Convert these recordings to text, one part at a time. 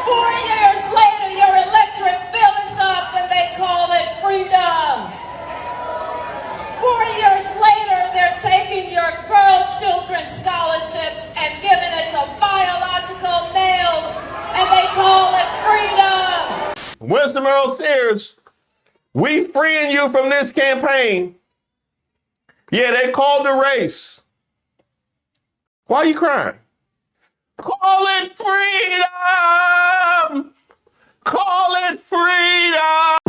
4 years later, your electorate fills up and they call it freedom. 4 years later, they're taking your girl children's scholarships and giving it to biological males and they call it freedom. Winsome Earle Sears, we freeing you from this campaign. Yeah, they called the race. Why are you crying? Call it freedom! Call it freedom!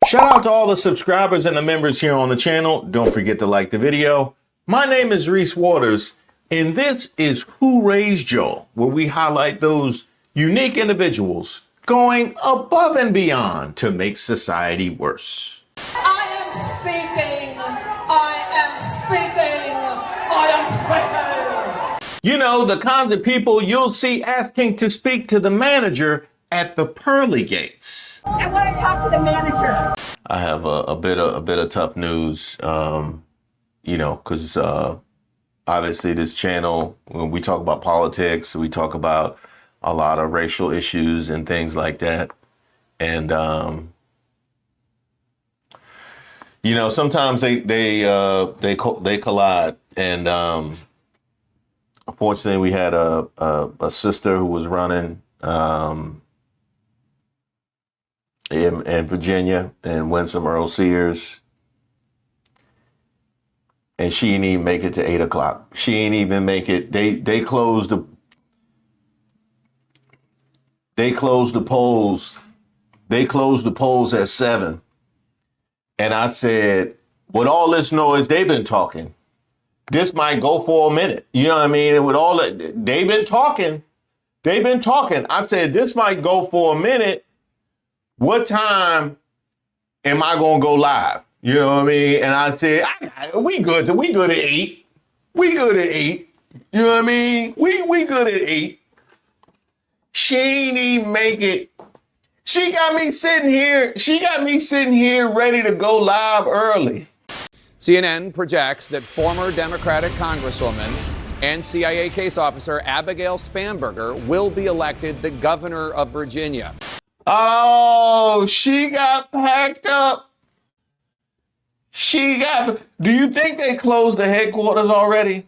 Shout out to all the subscribers and the members here on the channel. Don't forget to like the video. My name is Reese Waters, and this is Who Raised Y'all, where we highlight those unique individuals going above and beyond to make society worse. I am speaking. You know, the kinds of people you'll see asking to speak to the manager at the pearly gates. I want to talk to the manager. I have a bit of tough news, because obviously this channel, when we talk about politics, we talk about a lot of racial issues and things like that. And, sometimes they collide. And unfortunately, we had a sister who was running in Virginia, and Winsome Earle Sears, and she didn't even make it to 8 o'clock. She ain't even make it. They closed the polls. They closed the polls at 7. And I said, with all this noise they've been talking, this might go for a minute. You know what I mean? And with all that they've been talking. I said, this might go for a minute. What time am I gonna go live? You know what I mean? And I said, we good at 8. We good at 8. You know what I mean? We good at 8. She ain't even make it. She got me sitting here ready to go live early. CNN projects that former Democratic Congresswoman and CIA case officer Abigail Spanberger will be elected the governor of Virginia. Oh, she got packed up. Do you think they closed the headquarters already?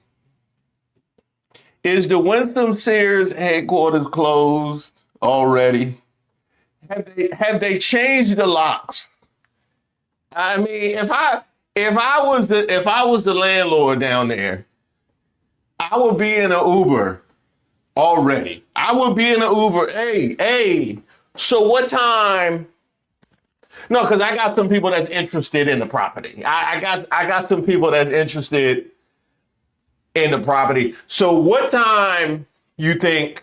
Is the Winsome Sears headquarters closed already? Have they changed the locks? I mean, if I was the landlord down there, I would be in an Uber already. I would be in an Uber. Hey. So what time? No, because I got some people that's interested in the property. I got some people that's interested in the property. So what time you think,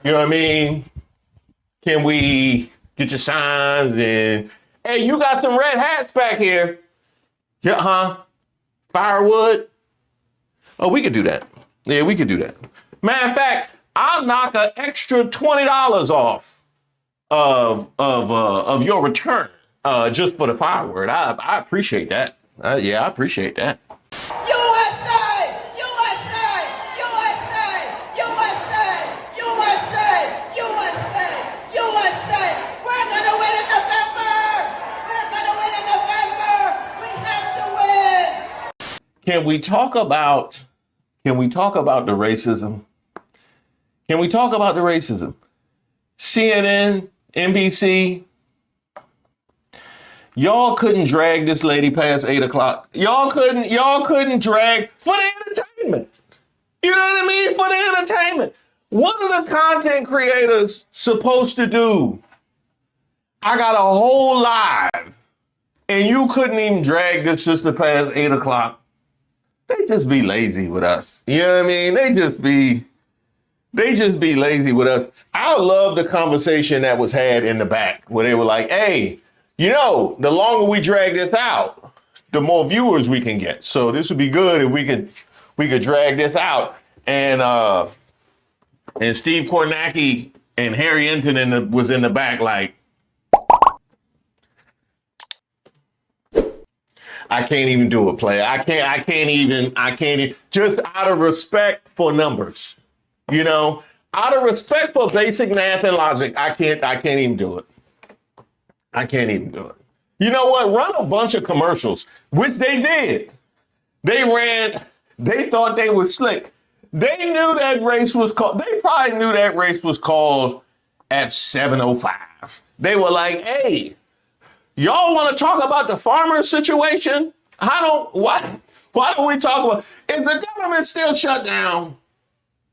you know what I mean, can we get your signs and, hey, you got some red hats back here. Yeah, huh? Firewood? Oh, we could do that. Yeah, we could do that. Matter of fact, I'll knock an extra $20 off of your return, just for the firewood. I appreciate that. Yeah, I appreciate that. USA! USA! USA! USA! USA! USA! USA! We're gonna win in November! We're gonna win in November! We have to win! Can we talk about the racism? Can we talk about the racism? CNN, NBC, y'all couldn't drag this lady past 8 o'clock. Y'all couldn't drag for the entertainment. You know what I mean? For the entertainment. What are the content creators supposed to do? I got a whole live and you couldn't even drag this sister past 8 o'clock. They just be lazy with us. You know what I mean? They just be lazy with us. I love the conversation that was had in the back where they were like, hey, the longer we drag this out, the more viewers we can get. So this would be good if we could drag this out. And And Steve Kornacki and Harry Enton was in the back like, I can't even do it, player. I can't even, just out of respect for numbers, you know, out of respect for basic math and logic, I can't even do it. I can't even do it. You know what? Run a bunch of commercials, which they did. They thought they were slick. They knew that race was called, they probably knew that race was called at 7:05. They were like, hey, y'all want to talk about the farmer situation? Why don't we talk about, if the government's still shut down,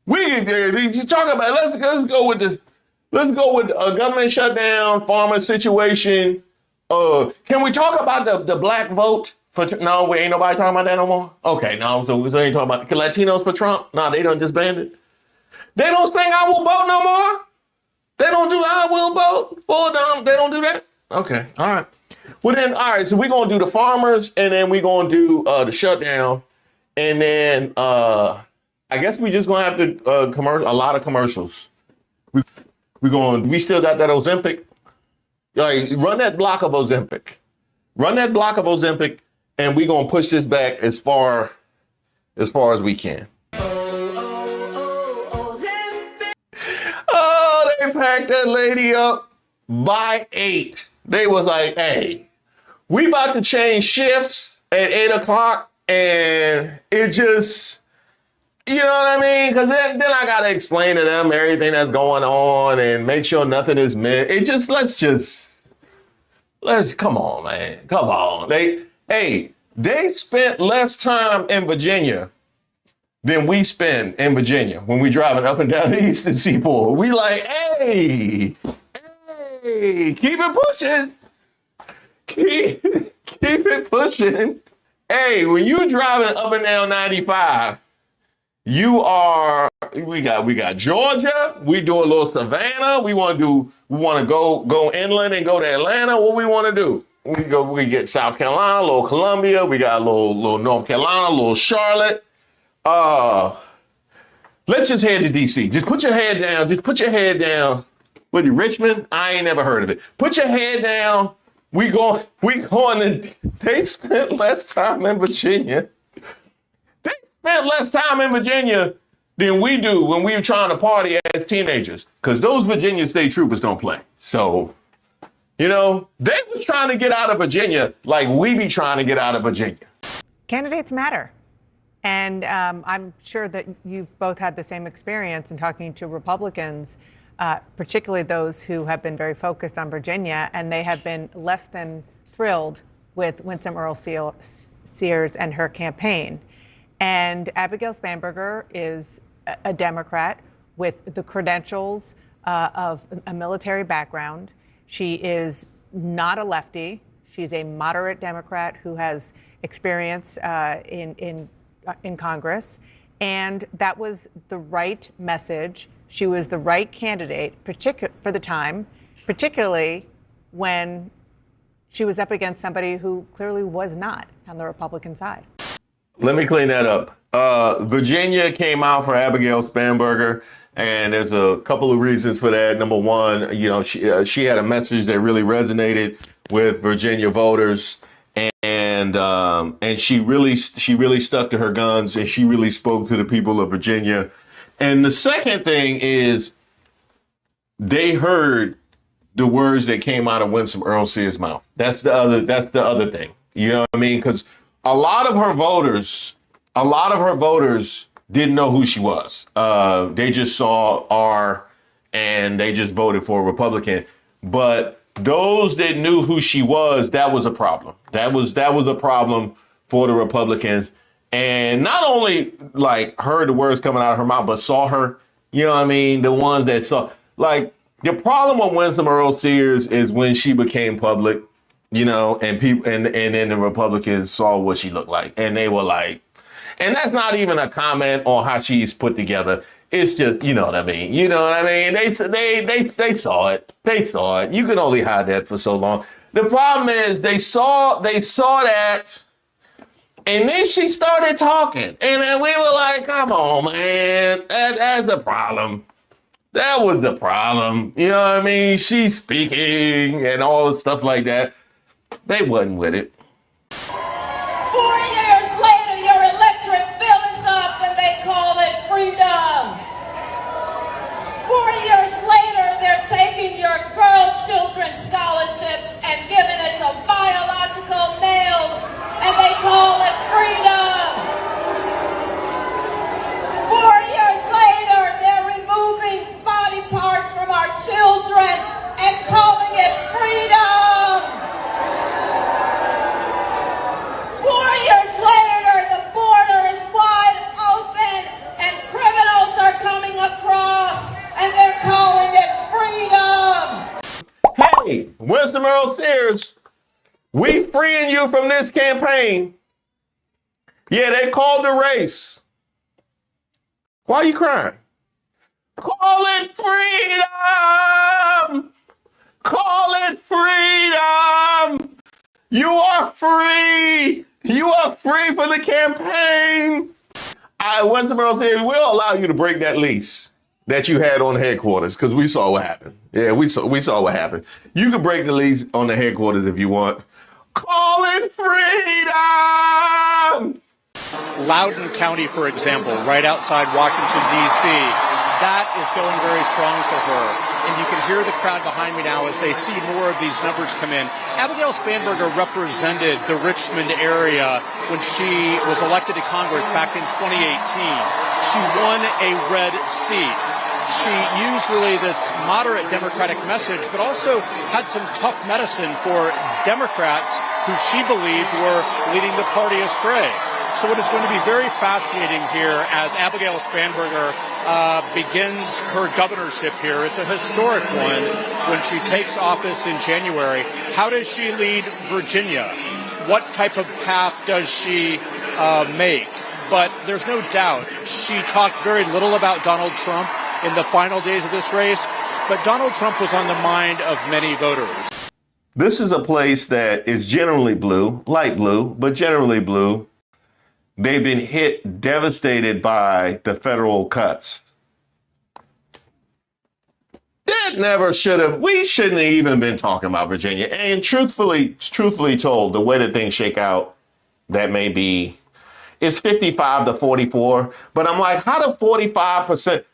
we can talk about, let's go with a government shutdown, farmer situation. Can we talk about the black vote? No, we ain't nobody talking about that no more. Okay, no, so we ain't talking about the Latinos for Trump. No, they done disbanded. They don't sing "I Will Vote" no more. They don't do "I Will Vote" for them. They don't do that. Okay, all right. Well then, all right. So we're gonna do the farmers, and then we're gonna do the shutdown, and then I guess we just gonna have to a lot of commercials. We still got that Ozempic. Like, run that block of Ozempic. Run that block of Ozempic, and we're gonna push this back as far as we can. Oh, they packed that lady up by 8. They was like, hey, we about to change shifts at 8 o'clock, and it just, you know what I mean? Because then I got to explain to them everything that's going on and make sure nothing is missed. Let's come on, man. Come on. They spent less time in Virginia than we spend in Virginia when we driving up and down the Eastern Seaboard. We like, hey, keep it pushing. Keep it pushing. Hey, when you driving up and down 95, we got Georgia, we do a little Savannah, we want to go inland and go to Atlanta. What we want to do? We get South Carolina, a little Columbia, we got a little North Carolina, a little Charlotte. Let's just head to DC. Just put your head down. What, Richmond? I ain't never heard of it. Put your head down. We going to, they spent less time in Virginia. They spent less time in Virginia than we do when we were trying to party as teenagers, because those Virginia state troopers don't play. So, you know, they was trying to get out of Virginia like we be trying to get out of Virginia. Candidates matter. And I'm sure that you've both had the same experience in talking to Republicans, particularly those who have been very focused on Virginia, and they have been less than thrilled with Winsome Earle Sears and her campaign. And Abigail Spanberger is a Democrat with the credentials of a military background. She is not a lefty. She's a moderate Democrat who has experience in Congress. And that was the right message. She was the right candidate, for the time, particularly when she was up against somebody who clearly was not on the Republican side. Let me clean that up. Virginia came out for Abigail Spanberger, and there's a couple of reasons for that. Number one, you know, she had a message that really resonated with Virginia voters, and she really stuck to her guns, and she really spoke to the people of Virginia. And the second thing is, they heard the words that came out of Winsome Earle Sears' mouth. That's the other thing. You know what I mean? Because a lot of her voters didn't know who she was. They just saw R and they just voted for a Republican. But those that knew who she was, that was a problem. That was a problem for the Republicans. And not only like heard the words coming out of her mouth, but saw her. You know what I mean? The ones that saw, like, the problem with Winsome Earle Sears is when she became public, you know, and people, and then the Republicans saw what she looked like, and they were like, and that's not even a comment on how she's put together. It's just, you know what I mean? You know what I mean? They saw it. They saw it. You can only hide that for so long. The problem is they saw that, and then she started talking, and then we were like, come on, man, that's a problem. That was the problem. You know what I mean? She's speaking and all the stuff like that. They wasn't with it. 4 years later, your electorate bill is up and they call it freedom. 4 years later, they're taking your girl children's scholarships and giving it to biological males and they call it freedom. 4 years later, they're removing body parts from our children and calling it freedom. 4 years later, the border is wide open and criminals are coming across and they're calling it freedom. Hey, Winsome Earle Sears, we freeing you from this campaign. Yeah, they called the race. Why are you crying? Call it freedom! Call it freedom! You are free! You are free for the campaign! Winsome Earle Sears, we'll allow you to break that lease that you had on headquarters, because we saw what happened. Yeah, we saw what happened. You can break the lease on the headquarters if you want. Call it freedom! Loudoun County, for example, right outside Washington, D.C., that is going very strong for her. And you can hear the crowd behind me now as they see more of these numbers come in. Abigail Spanberger represented the Richmond area when she was elected to Congress back in 2018. She won a red seat. She used really this moderate Democratic message, but also had some tough medicine for Democrats who she believed were leading the party astray. So it is going to be very fascinating here as Abigail Spanberger begins her governorship here. It's a historic one when she takes office in January. How does she lead Virginia? What type of path does she make? But there's no doubt she talked very little about Donald Trump in the final days of this race, but Donald Trump was on the mind of many voters. This is a place that is generally blue, light blue, but generally blue. They've been hit, devastated by the federal cuts. That never should have, we shouldn't have even been talking about Virginia. And truthfully told, the way that things shake out, that may be, it's 55 to 44. But I'm like, how do 45%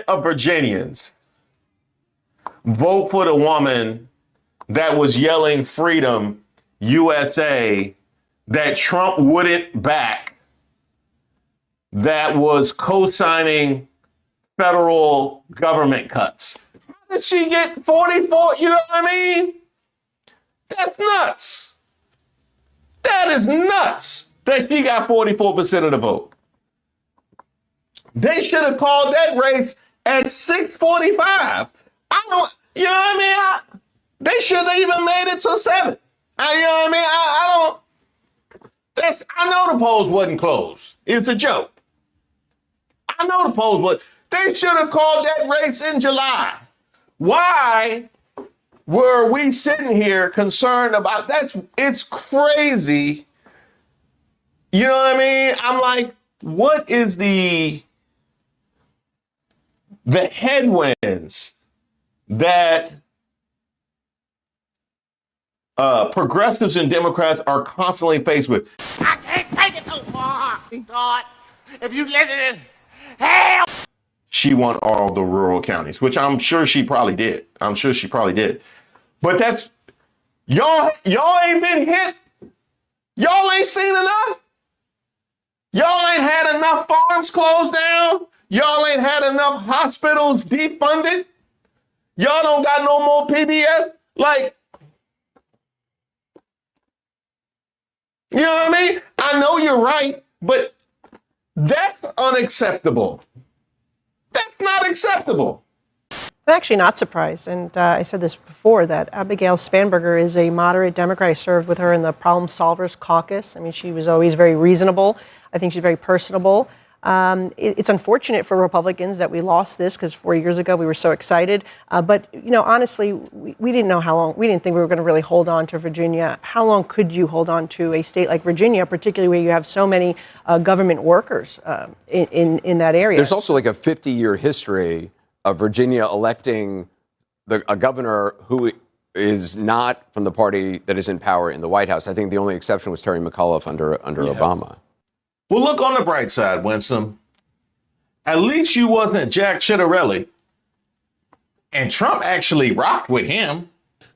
of Virginians vote for the woman that was yelling freedom, USA, that Trump wouldn't back, that was co-signing federal government cuts? How did she get 44? You know what I mean? That's nuts. That is nuts that she got 44% of the vote. They should have called that race at 645. I don't, you know what I mean? They shouldn't have even made it till 7. You know what I mean? I know the polls wasn't closed. It's a joke. I know the polls was. They should have called that race in July. Why were we sitting here concerned about that? It's crazy. You know what I mean? I'm like, what is the headwinds that progressives and Democrats are constantly faced with? I can't take it no more, God. If you listen, hell. She won all the rural counties, which I'm sure she probably did. But that's, y'all ain't been hit. Y'all ain't seen enough. Y'all ain't had enough farms closed down. Y'all ain't had enough hospitals defunded. Y'all don't got no more PBS. Like, you know what I mean? I know you're right, but that's unacceptable. That's not acceptable. I'm actually not surprised, and I said this before, that Abigail Spanberger is a moderate Democrat. I served with her in the Problem Solvers Caucus. I mean, she was always very reasonable. I think she's very personable. It's unfortunate for Republicans that we lost this because 4 years ago we were so excited. But, honestly, we didn't know how long. We didn't think we were going to really hold on to Virginia. How long could you hold on to a state like Virginia, particularly where you have so many government workers in that area? There's also like a 50-year history of Virginia electing a governor who is not from the party that is in power in the White House. I think the only exception was Terry McAuliffe under Obama. Well, look on the bright side, Winsome. At least you wasn't Jack Ciattarelli. And Trump actually rocked with him.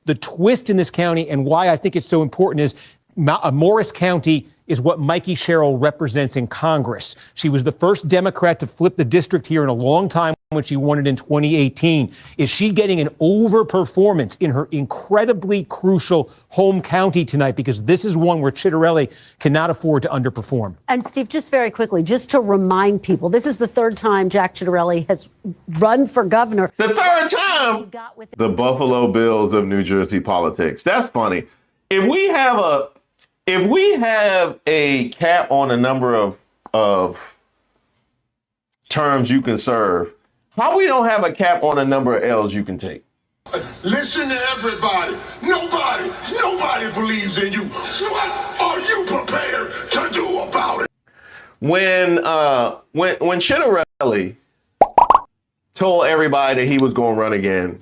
The twist in this county and why I think it's so important is Morris County is what Mikey Sherrill represents in Congress. She was the first Democrat to flip the district here in a long time when she won it in 2018. Is she getting an overperformance in her incredibly crucial home county tonight? Because this is one where Ciattarelli cannot afford to underperform. And Steve, just very quickly, just to remind people, this is the third time Jack Ciattarelli has run for governor. The third time? The Buffalo Bills of New Jersey politics. That's funny. If we have a cap on the number of terms you can serve, how we don't have a cap on the number of L's you can take? Listen to everybody. Nobody believes in you. What are you prepared to do about it? When Ciattarelli told everybody that he was going to run again,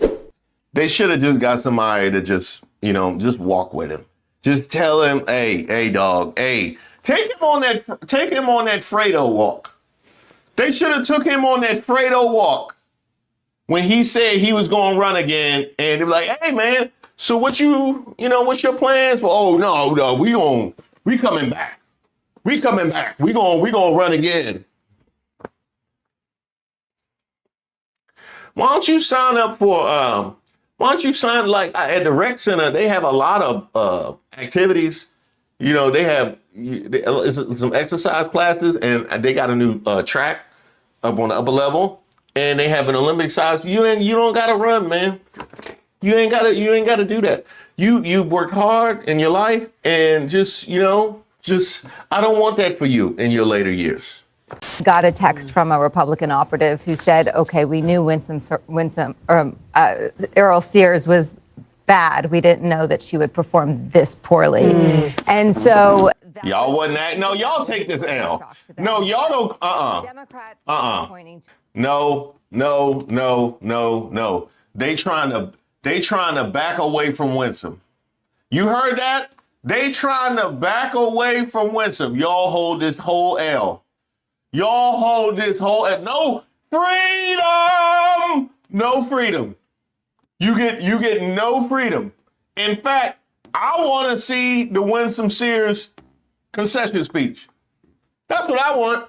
they should have just got somebody to just walk with him. Just tell him, hey, dog, hey, take him on that Fredo walk. They should have took him on that Fredo walk when he said he was going to run again, and they were like, hey, man, so what's your plans? Well, oh no, we coming back. We gonna run again. Why don't you sign up for? Why don't you sign like at the rec center? They have a lot of activities. They have some exercise classes, and they got a new track up on the upper level, and they have an Olympic size. You don't gotta run, man. You ain't gotta do that. You worked hard in your life, and just I don't want that for you in your later years. Got a text from a Republican operative who said, okay, we knew Earle Sears was bad. We didn't know that she would perform this poorly. And so y'all wasn't that. No, y'all take this L. No, y'all don't. Democrats pointing to No. They trying to back away from Winsome. You heard that? They trying to back away from Winsome. Y'all hold this whole L. Y'all hold this whole L. No freedom. No freedom. You get no freedom. In fact, I want to see the Winsome Sears concession speech. That's what I want.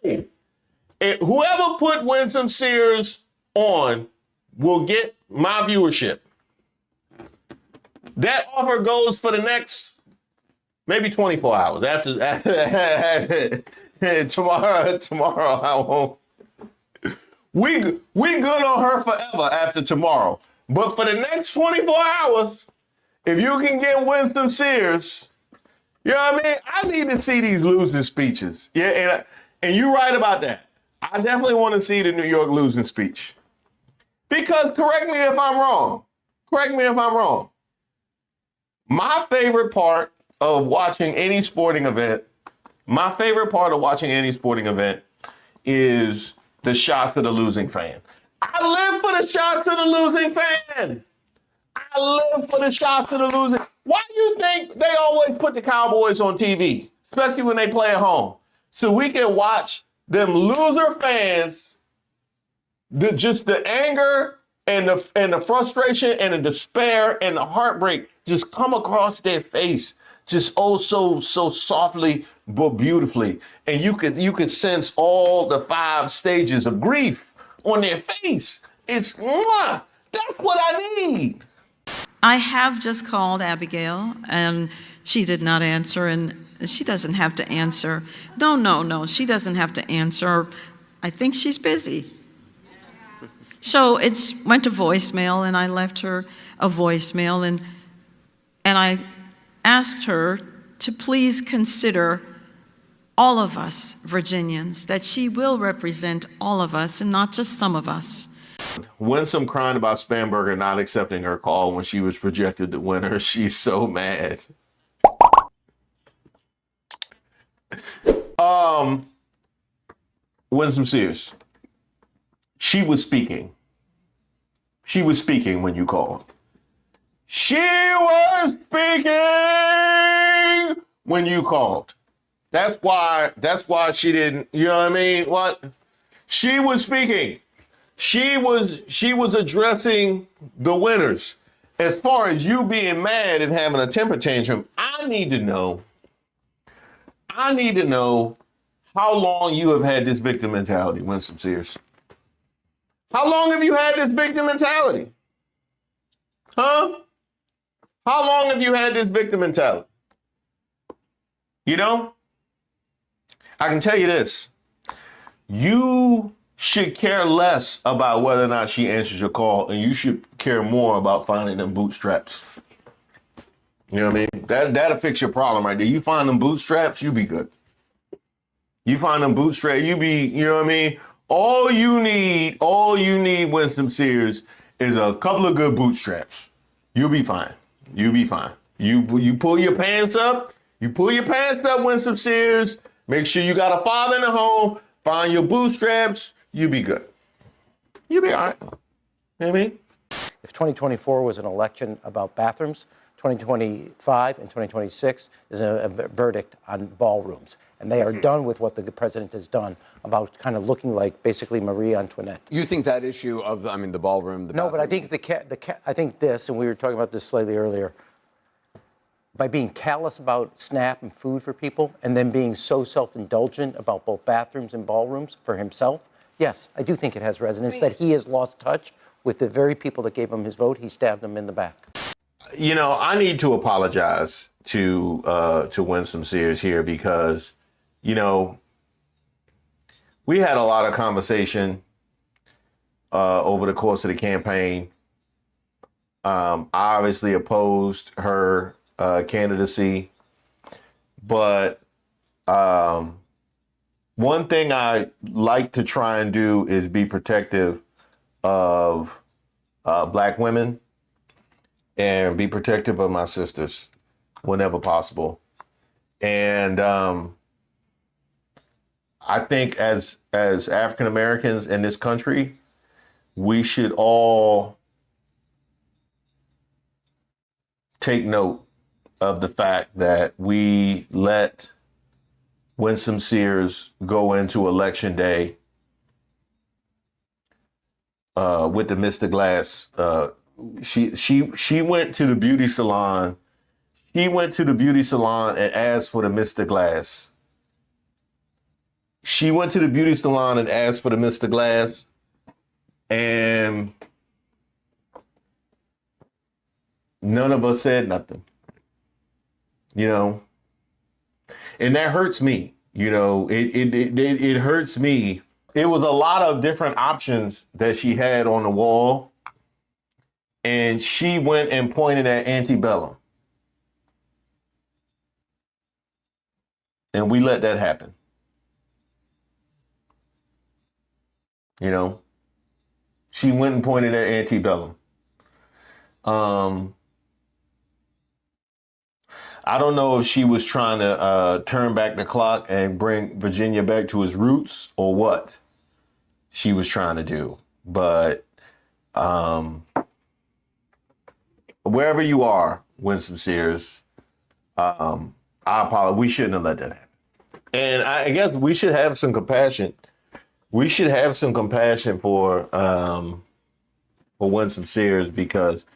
Hey, whoever put Winsome Sears on will get my viewership. That offer goes for the next maybe 24 hours. After tomorrow I won't. We good on her forever after tomorrow. But for the next 24 hours, if you can get Winsome Sears, you know what I mean? I need to see these losing speeches. Yeah, and you're right about that. I definitely want to see the New York losing speech. Because correct me if I'm wrong. My favorite part of watching any sporting event is the shots of the losing fan. I live for the shots of the losing fan. Why do you think they always put the Cowboys on TV, especially when they play at home? So we can watch them loser fans, the anger and the frustration and the despair and the heartbreak just come across their face, just so softly but beautifully. And you could sense all the 5 stages of grief on their face. It's mwah, that's what I need. I have just called Abigail, and she did not answer, and she doesn't have to answer. No, she doesn't have to answer. I think she's busy. So it went to voicemail, and I left her a voicemail, and I asked her to please consider all of us Virginians, that she will represent all of us and not just some of us. Winsome crying about Spanberger not accepting her call when she was projected the winner. She's so mad. Winsome Sears. She was speaking. She was speaking when you called. She was speaking when you called. That's why she didn't, you know what I mean? What? She was speaking. She was addressing the winners. As far as you being mad and having a temper tantrum, I need to know how long you have had this victim mentality, Winsome Sears. How long have you had this victim mentality? Huh? How long have you had this victim mentality? You know, I can tell you this. You should care less about whether or not she answers your call, and you should care more about finding them bootstraps. You know what I mean? That'll fix your problem right there. You find them bootstraps, you be good. You find them bootstraps, you know what I mean? All you need, Winsome Sears, is a couple of good bootstraps. You'll be fine. You'll be fine. You pull your pants up. You pull your pants up, Winsome Sears. Make sure you got a father in the home. Find your bootstraps. You'll be good. You'll be all right. You know what I mean? If 2024 was an election about bathrooms, 2025 and 2026 is a verdict on ballrooms. And they are done with what the president has done about kind of looking like basically Marie Antoinette. You think that issue of, the ballroom, the No, but I bathroom- think I think this, and we were talking about this slightly earlier, by being callous about SNAP and food for people, and then being so self-indulgent about both bathrooms and ballrooms for himself, yes, I do think it has resonance that he has lost touch with the very people that gave him his vote. He stabbed them in the back. You know, I need to apologize to Winsome Sears here because, you know, we had a lot of conversation over the course of the campaign. I obviously opposed her candidacy, but one thing I like to try and do is be protective of Black women and be protective of my sisters whenever possible. And I think as African Americans in this country, we should all take note of the fact that we let Winsome Sears go into Election Day with the Mr. Glass. She went to the beauty salon. He went to the beauty salon and asked for the Mr. Glass. She went to the beauty salon and asked for the Mr. Glass, and none of us said nothing. You know, and that hurts me. You know, it hurts me. It was a lot of different options that she had on the wall, and she went and pointed at Antebellum. And we let that happen. You know, she went and pointed at Antebellum. I don't know if she was trying to turn back the clock and bring Virginia back to its roots or what she was trying to do. But wherever you are, Winsome Sears, I apologize. We shouldn't have let that happen. And I guess we should have some compassion. We should have some compassion for Winsome Sears because,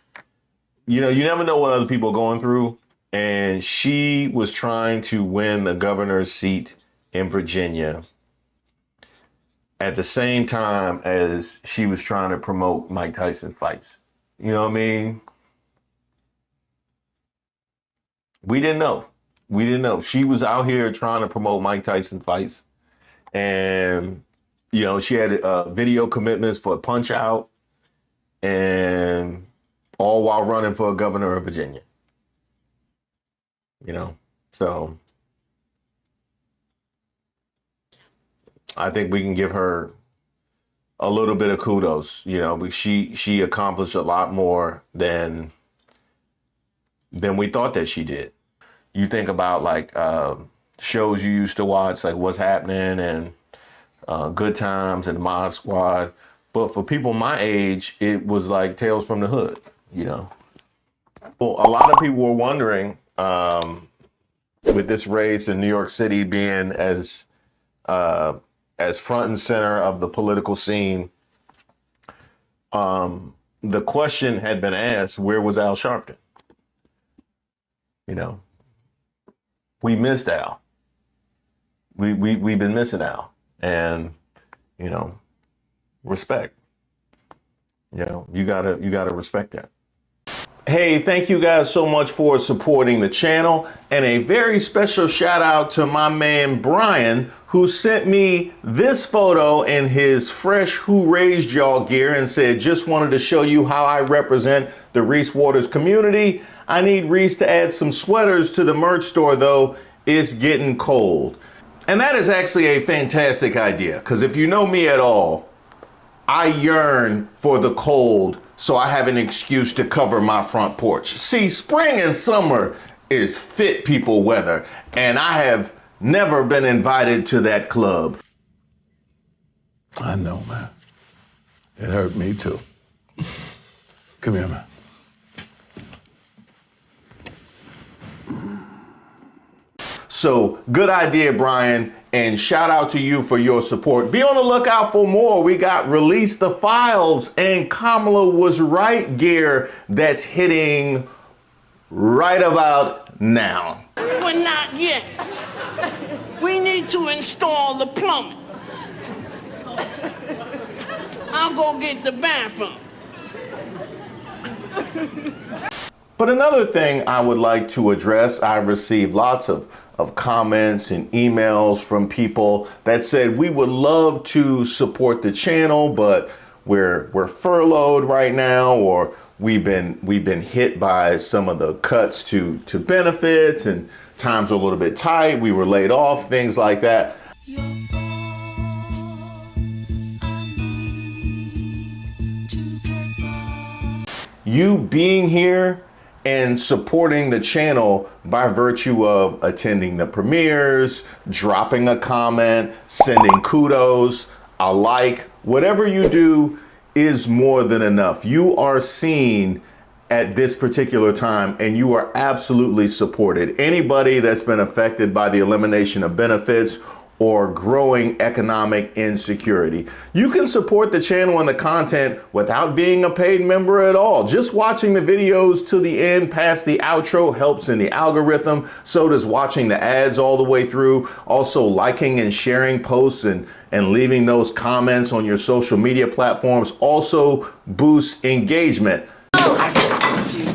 you know, you never know what other people are going through. And she was trying to win the governor's seat in Virginia at the same time as she was trying to promote Mike Tyson fights. You know what I mean? We didn't know. We didn't know. She was out here trying to promote Mike Tyson fights. And, you know, she had video commitments for Punch Out and all while running for governor of Virginia. You know, so I think we can give her a little bit of kudos. You know, she accomplished a lot more than we thought that she did. You think about like shows you used to watch, like What's Happening and Good Times and Mod Squad. But for people my age, it was like Tales from the Hood, you know. Well, a lot of people were wondering, with this race in New York City being as front and center of the political scene, the question had been asked, where was Al Sharpton? You know, we missed Al. We've been missing Al, and you know, respect. You know, you gotta respect that. Hey, thank you guys so much for supporting the channel, and a very special shout out to my man Brian, who sent me this photo in his fresh Who Raised Y'all gear and said, just wanted to show you how I represent the Reese Waters community. I need Reese to add some sweaters to the merch store though. It's getting cold. And that is actually a fantastic idea, because if you know me at all, I yearn for the cold so I have an excuse to cover my front porch. See, spring and summer is fit people weather, and I have never been invited to that club. I know, man. It hurt me too. Come here, man. So good idea, Brian, and shout out to you for your support. Be on the lookout for more. We got Release the Files and Kamala Was Right gear that's hitting right about now. Well, not yet. We need to install the plumbing. I'll go get the bathroom. But another thing I would like to address, I've received lots of comments and emails from people that said we would love to support the channel, but we're furloughed right now, or we've been hit by some of the cuts to benefits, and times are a little bit tight. We were laid off, things like that. You being here and supporting the channel by virtue of attending the premieres, dropping a comment, sending kudos, a like, whatever you do is more than enough. You are seen at this particular time, and you are absolutely supported. Anybody that's been affected by the elimination of benefits or growing economic insecurity, you can support the channel and the content without being a paid member at all. Just watching the videos to the end past the outro helps in the algorithm. So does watching the ads all the way through. Also, liking and sharing posts and leaving those comments on your social media platforms also boosts engagement. I promise you,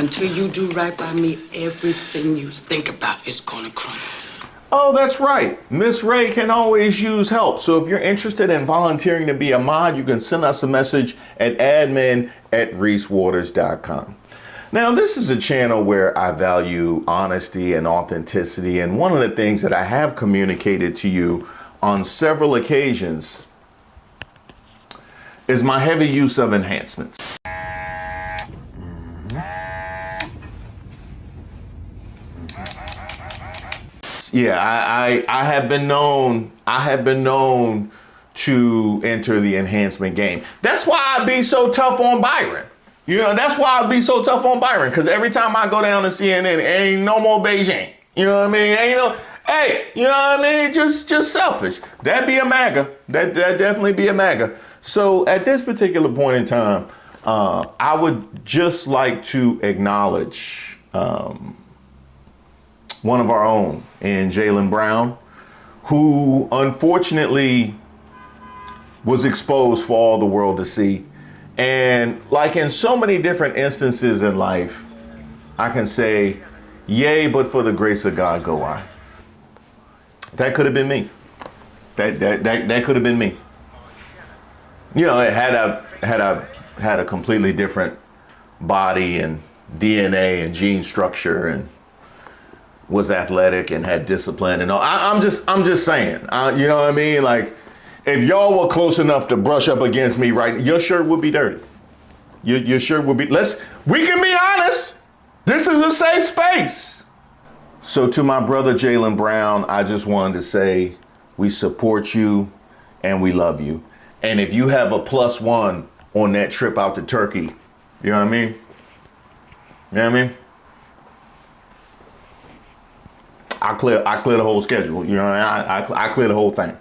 until you do right by me, everything you think about is gonna crumble. Oh, that's right. Miss Ray can always use help. So if you're interested in volunteering to be a mod, you can send us a message at admin@reesewaters.com. Now, this is a channel where I value honesty and authenticity. And one of the things that I have communicated to you on several occasions is my heavy use of enhancements. Yeah, I have been known to enter the enhancement game. That's why I be so tough on Byron. You know, that's why I be so tough on Byron, because every time I go down to CNN, ain't no more Beijing. You know what I mean? Ain't no, hey, you know what I mean? Just selfish. That'd be a MAGA. That definitely be a MAGA. So at this particular point in time, I would just like to acknowledge one of our own in Jaylen Brown, who unfortunately was exposed for all the world to see. And like in so many different instances in life, I can say, yay, but for the grace of God go I. That could have been me. That could have been me. You know, it had a completely different body and DNA and gene structure and was athletic and had discipline and all. I'm just saying, you know what I mean? Like, if y'all were close enough to brush up against me, right, your shirt would be dirty. Your shirt would be, we can be honest. This is a safe space. So to my brother, Jaylen Brown, I just wanted to say, we support you and we love you. And if you have a +1 on that trip out to Turkey, you know what I mean? You know what I mean? I clear the whole schedule. You know what I mean? I clear the whole thing.